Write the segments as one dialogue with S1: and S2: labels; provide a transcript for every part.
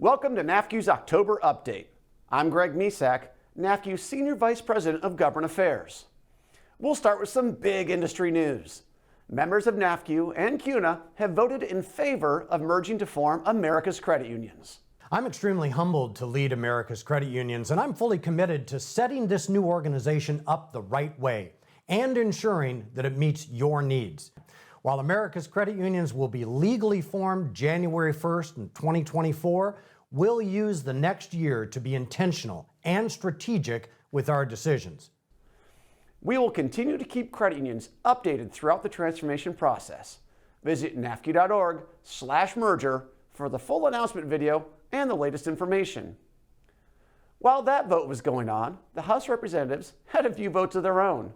S1: Welcome to NAFCU's October Update. I'm Greg Mesack, NAFCU's Senior Vice President of Government Affairs. We'll start with some big industry news. Members of NAFCU and CUNA have voted in favor of merging to form America's Credit Unions.
S2: I'm extremely humbled to lead America's Credit Unions, and I'm fully committed to setting this new organization up the right way and ensuring that it meets your needs. While America's Credit Unions will be legally formed January 1st in 2024, we'll use the next year to be intentional and strategic with our decisions.
S1: We will continue to keep credit unions updated throughout the transformation process. Visit nafcu.org/merger for the full announcement video and the latest information. While that vote was going on, the House of Representatives had a few votes of their own.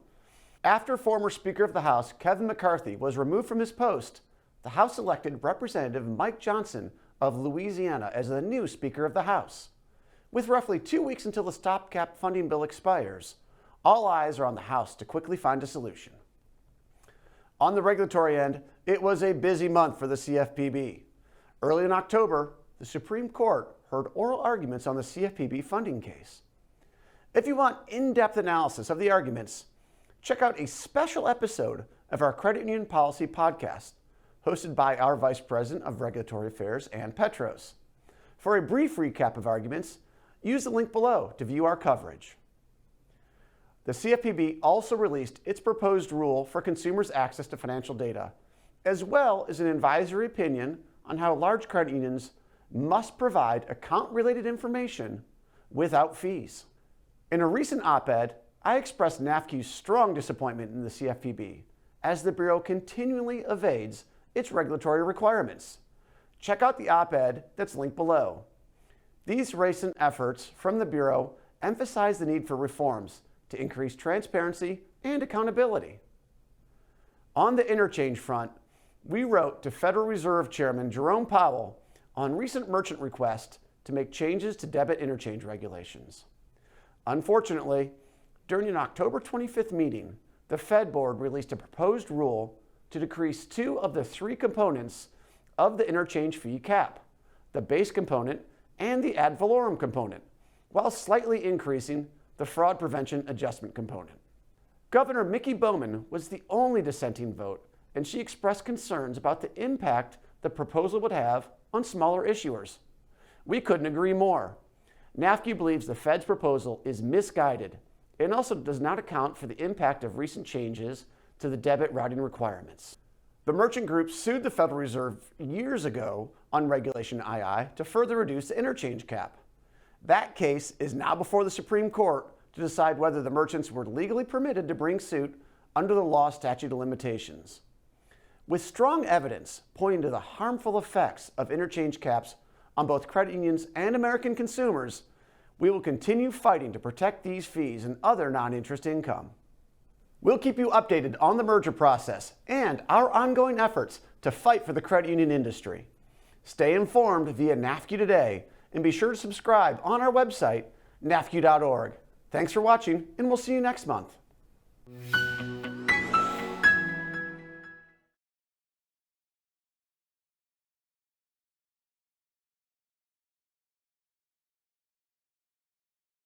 S1: After former Speaker of the House Kevin McCarthy was removed from his post, the House elected Representative Mike Johnson of Louisiana as the new Speaker of the House. With roughly 2 weeks until the stopgap funding bill expires, all eyes are on the House to quickly find a solution. On the regulatory end, it was a busy month for the CFPB. Early in October, the Supreme Court heard oral arguments on the CFPB funding case. If you want in-depth analysis of the arguments, check out a special episode of our Credit Union Policy podcast, hosted by our Vice President of Regulatory Affairs, Ann Petros. For a brief recap of arguments, use the link below to view our coverage. The CFPB also released its proposed rule for consumers' access to financial data, as well as an advisory opinion on how large credit unions must provide account-related information without fees. In a recent op-ed, I expressed NAFCU's strong disappointment in the CFPB as the Bureau continually evades its regulatory requirements. Check out the op-ed that's linked below. These recent efforts from the Bureau emphasize the need for reforms to increase transparency and accountability. On the interchange front, we wrote to Federal Reserve Chairman Jerome Powell on recent merchant requests to make changes to debit interchange regulations. Unfortunately, during an October 25th meeting, the Fed Board released a proposed rule to decrease 2 of the 3 components of the interchange fee cap, the base component and the ad valorem component, while slightly increasing the fraud prevention adjustment component. Governor Mickey Bowman was the only dissenting vote, and she expressed concerns about the impact the proposal would have on smaller issuers. We couldn't agree more. NAFCU believes the Fed's proposal is misguided and also does not account for the impact of recent changes to the debit routing requirements. The merchant group sued the Federal Reserve years ago on Regulation II to further reduce the interchange cap. That case is now before the Supreme Court to decide whether the merchants were legally permitted to bring suit under the law statute of limitations. With strong evidence pointing to the harmful effects of interchange caps on both credit unions and American consumers, we will continue fighting to protect these fees and other non-interest income. We'll keep you updated on the merger process and our ongoing efforts to fight for the credit union industry. Stay informed via NAFCU Today and be sure to subscribe on our website, nafcu.org. Thanks for watching, and we'll see you next month.